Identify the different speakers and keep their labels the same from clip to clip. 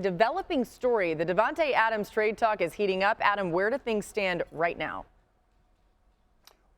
Speaker 1: Developing story. The Davante Adams trade talk is heating up. Adam, where do things stand right now?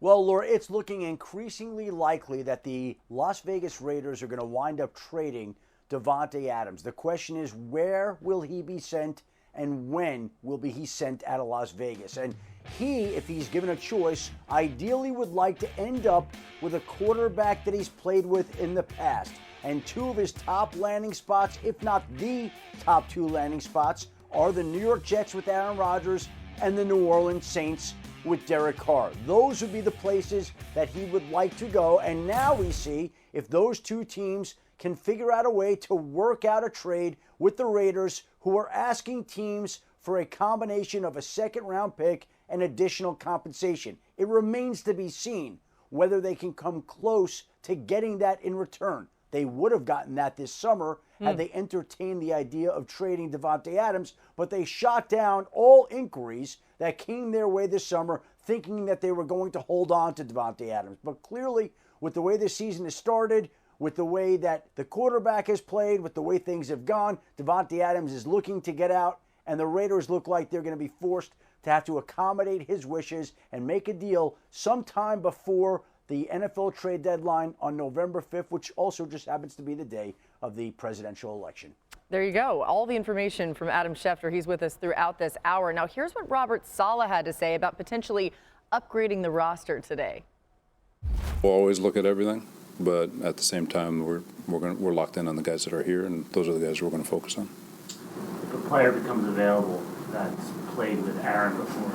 Speaker 2: Well, Laura, it's looking increasingly likely that the Las Vegas Raiders are going to wind up trading Davante Adams. The question is, where will he be sent and when will he sent out of Las Vegas? And he, if he's given a choice, ideally would like to end up with a quarterback that he's played with in the past. And two of his top landing spots, if not the top two landing spots, are the New York Jets with Aaron Rodgers and the New Orleans Saints with Derek Carr. Those would be the places that he would like to go. And now we see if those two teams can figure out a way to work out a trade with the Raiders, who are asking teams for a combination of a second-round pick and additional compensation. It remains to be seen whether they can come close to getting that in return. They would have gotten that this summer had they entertained the idea of trading Davante Adams, but they shot down all inquiries that came their way this summer, thinking that they were going to hold on to Davante Adams. But clearly, with the way the season has started, with the way that the quarterback has played, with the way things have gone, Davante Adams is looking to get out, and the Raiders look like they're going to be forced to have to accommodate his wishes and make a deal sometime before the NFL trade deadline on November 5th, which also just happens to be the day of the presidential election.
Speaker 1: There you go. All the information from Adam Schefter. He's with us throughout this hour. Now, here's what Robert Saleh had to say about potentially upgrading the roster today.
Speaker 3: We'll always look at everything, but at the same time, we're locked in on the guys that are here, and those are the guys we're going to focus on.
Speaker 4: If a player becomes available that's played with Aaron before,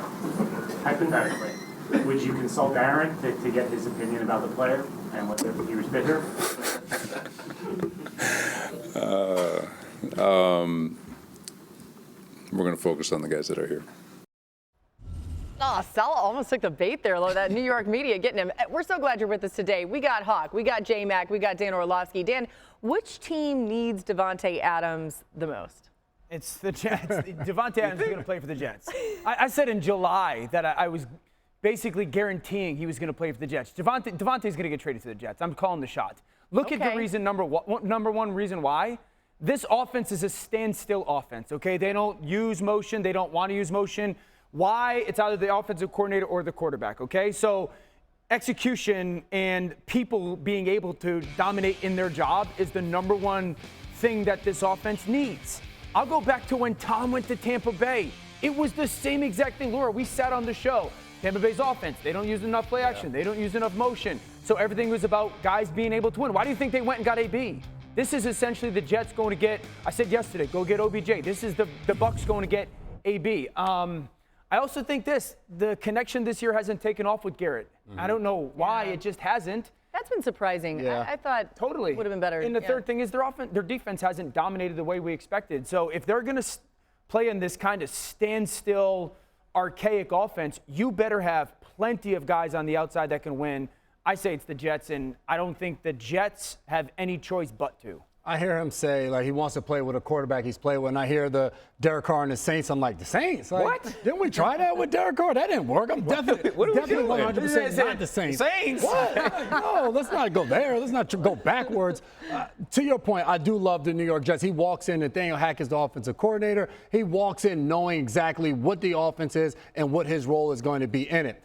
Speaker 4: hypothetically, would you consult Aaron to get his opinion about the player and what he was bigger?
Speaker 3: We're going to focus on the guys that are here.
Speaker 1: Oh, Saleh almost took the bait there, that New York media getting him. We're so glad you're with us today. We got Hawk, we got J-Mac, we got Dan Orlovsky. Dan, which team needs Davante Adams the most?
Speaker 5: It's the Jets. Davante Adams is going to play for the Jets. I said in July that I was basically guaranteeing he was going to play for the Jets. Davante's going to get traded to the Jets. I'm calling the shot. Look at the reason, number one reason why. This offense is a standstill offense, okay? They don't use motion. They don't want to use motion. Why? It's either the offensive coordinator or the quarterback, okay? So execution and people being able to dominate in their job is the number one thing that this offense needs. I'll go back to when Tom went to Tampa Bay. It was the same exact thing. Laura, we sat on the show. Tampa Bay's offense, they don't use enough play action. They don't use enough motion. So everything was about guys being able to win. Why do you think they went and got AB? This is essentially the Jets going to get, I said yesterday, go get OBJ. This is the Bucks going to get AB. I also think the connection this year hasn't taken off with Garrett. I don't know why, it just hasn't.
Speaker 1: That's been surprising.
Speaker 5: Yeah.
Speaker 1: I thought
Speaker 5: totally
Speaker 1: would have been better.
Speaker 5: And the third thing is their defense hasn't dominated the way we expected. So if they're going to play in this kind of standstill, archaic offense, you better have plenty of guys on the outside that can win. I say it's the Jets, and I don't think the Jets have any choice but to.
Speaker 6: I hear him say, like, he wants to play with a quarterback he's played with, and I hear the Derek Carr and the Saints. I'm like, the Saints? Like,
Speaker 5: what?
Speaker 6: Didn't we try that with Derek Carr? That didn't work. I'm definitely 100% not the Saints.
Speaker 5: Saints?
Speaker 6: What? No, let's not go there. Let's not go backwards. To your point, I do love the New York Jets. He walks in, Nathaniel Hackett's the offensive coordinator. He walks in knowing exactly what the offense is and what his role is going to be in it.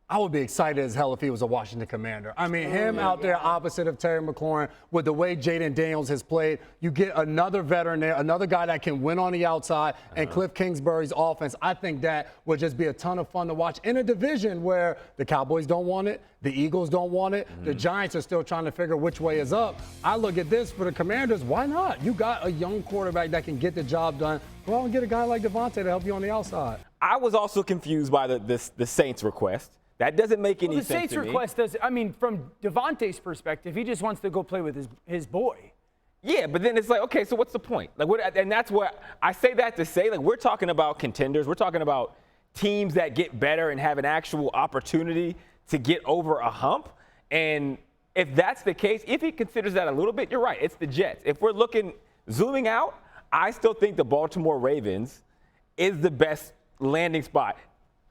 Speaker 6: I would be excited as hell if he was a Washington Commander. I mean, him out there opposite of Terry McLaurin with the way Jaden Daniels has played. You get another veteran there, another guy that can win on the outside, and Cliff Kingsbury's offense. I think that would just be a ton of fun to watch in a division where the Cowboys don't want it, the Eagles don't want it, the Giants are still trying to figure which way is up. I look at this for the Commanders. Why not? You got a young quarterback that can get the job done. Go out and get a guy like Davante to help you on the outside.
Speaker 7: I was also confused by the Saints request. That doesn't make any sense to me.
Speaker 5: The Saints request does, I mean, from Davante's perspective, he just wants to go play with his boy.
Speaker 7: Yeah, but then it's like, okay, so what's the point? Like, and that's what I say that to say, like, we're talking about contenders. We're talking about teams that get better and have an actual opportunity to get over a hump. And if that's the case, if he considers that a little bit, you're right, it's the Jets. If we're zooming out, I still think the Baltimore Ravens is the best landing spot.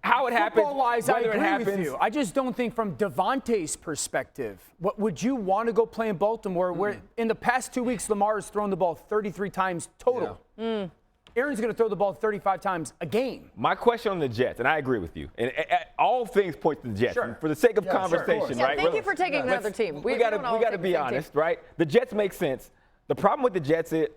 Speaker 7: how it happens,
Speaker 5: Football-wise, I
Speaker 7: whether it
Speaker 5: agree
Speaker 7: happens.
Speaker 5: with you. I just don't think from Davante's perspective, what would you want to go play in Baltimore where in the past 2 weeks Lamar has thrown the ball 33 times total? Aaron's going to throw the ball 35 times a game.
Speaker 7: My question on the Jets, and I agree with you, and all things point to the Jets.
Speaker 5: Sure.
Speaker 7: For the sake of
Speaker 6: Yeah, sure, of
Speaker 7: conversation,
Speaker 6: course.
Speaker 1: Yeah,
Speaker 7: right?
Speaker 1: thank you for taking another team.
Speaker 7: We got to be honest, right? The Jets make sense. The problem with the Jets is,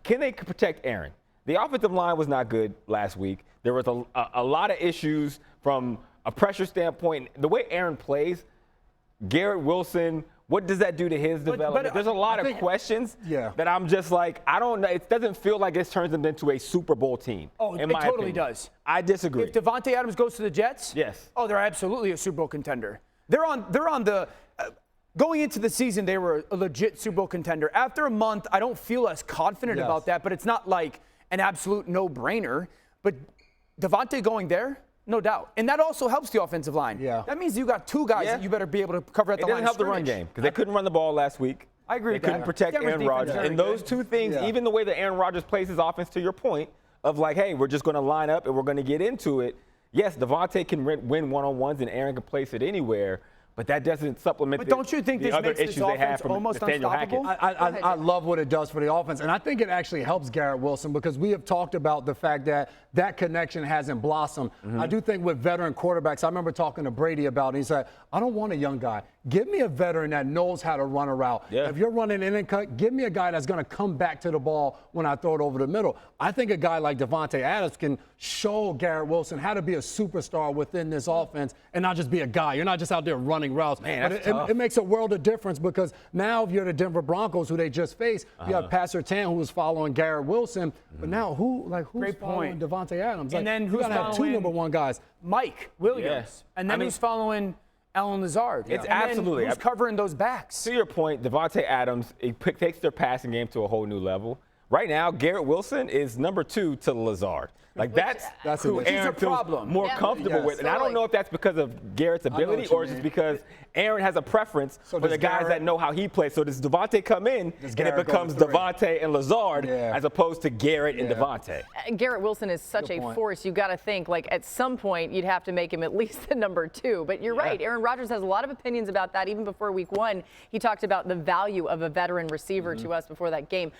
Speaker 7: can they protect Aaron? The offensive line was not good last week. There was a lot of issues from a pressure standpoint. The way Aaron plays, Garrett Wilson, what does that do to his development? There's a lot of questions that I'm just like, I don't know. It doesn't feel like this turns them into a Super Bowl team.
Speaker 5: Oh,
Speaker 7: in
Speaker 5: it
Speaker 7: my
Speaker 5: totally
Speaker 7: opinion.
Speaker 5: does.
Speaker 7: I disagree.
Speaker 5: If Davante Adams goes to the Jets,
Speaker 7: Yes.
Speaker 5: Oh, they're absolutely a Super Bowl contender. They're on the going into the season, they were a legit Super Bowl contender. After a month, I don't feel as confident about that, but it's not like an absolute no-brainer. But Davante going there, no doubt. And that also helps the offensive line.
Speaker 6: Yeah.
Speaker 5: That means you got two guys that you better be able to cover at the
Speaker 7: It
Speaker 5: line
Speaker 7: doesn't
Speaker 5: of
Speaker 7: help the run
Speaker 5: scrimmage.
Speaker 7: game because they couldn't run the ball last week.
Speaker 5: I agree
Speaker 7: They
Speaker 5: with that.
Speaker 7: couldn't protect
Speaker 5: Denver's
Speaker 7: Aaron
Speaker 5: defense
Speaker 7: Rodgers.
Speaker 5: is very
Speaker 7: And those
Speaker 5: good.
Speaker 7: two things, even the way that Aaron Rodgers plays his offense, to your point, of like, hey, we're just going to line up and we're going to get into it. Yes, Davante can win one-on-ones and Aaron can place it anywhere, but that doesn't supplement
Speaker 5: But don't you think
Speaker 7: the
Speaker 5: this
Speaker 7: other
Speaker 5: makes this
Speaker 7: issues they have
Speaker 5: offense
Speaker 7: from
Speaker 5: almost
Speaker 7: Nathaniel
Speaker 5: unstoppable?
Speaker 7: Hackett.
Speaker 6: I love what it does for the offense, and I think it actually helps Garrett Wilson because we have talked about the fact that that connection hasn't blossomed. I do think with veteran quarterbacks, I remember talking to Brady about it. He said, I don't want a young guy. Give me a veteran that knows how to run a route.
Speaker 7: Yeah.
Speaker 6: If you're running in and cut, give me a guy that's going to come back to the ball when I throw it over the middle. I think a guy like Davante Adams can show Garrett Wilson how to be a superstar within this offense and not just be a guy. You're not just out there running routes.
Speaker 7: Man, that's
Speaker 6: But
Speaker 7: tough.
Speaker 6: it makes a world of difference because now if you're the Denver Broncos, who they just faced, you have Pat Surtain, who was following Garrett Wilson. But now who's
Speaker 5: Great
Speaker 6: following
Speaker 5: point.
Speaker 6: Davante Adams?
Speaker 5: And then
Speaker 6: you
Speaker 5: who's
Speaker 6: got to have two
Speaker 5: following
Speaker 6: number one guys.
Speaker 5: Mike Williams. And then who's following Allen Lazard?
Speaker 7: It's
Speaker 5: And then
Speaker 7: absolutely-
Speaker 5: who's covering those backs?
Speaker 7: To your point, Davante Adams takes their passing game to a whole new level. Right now, Garrett Wilson is number 2 to Lazard. Like that's who
Speaker 6: Which is
Speaker 7: Aaron
Speaker 5: a
Speaker 7: feels
Speaker 5: problem.
Speaker 7: more
Speaker 1: Yeah.
Speaker 7: comfortable
Speaker 6: Yes.
Speaker 7: with. And I don't know if that's because of Garrett's ability
Speaker 6: what you
Speaker 7: or it's just
Speaker 6: mean.
Speaker 7: because Aaron has a preference for
Speaker 6: does
Speaker 7: the guys
Speaker 6: Garrett-
Speaker 7: that know how he plays. So does Davante come in and it
Speaker 6: Garrett go
Speaker 7: becomes
Speaker 6: to 3?
Speaker 7: Davante and Lazard
Speaker 6: Yeah.
Speaker 7: as opposed to Garrett and
Speaker 6: Yeah.
Speaker 7: Davante.
Speaker 1: Garrett Wilson is such a
Speaker 6: point.
Speaker 1: force. You got to think like at some point you'd have to make him at least the number 2. But you're right. Aaron Rodgers has a lot of opinions about that. Even before week 1, he talked about the value of a veteran receiver to us before that game.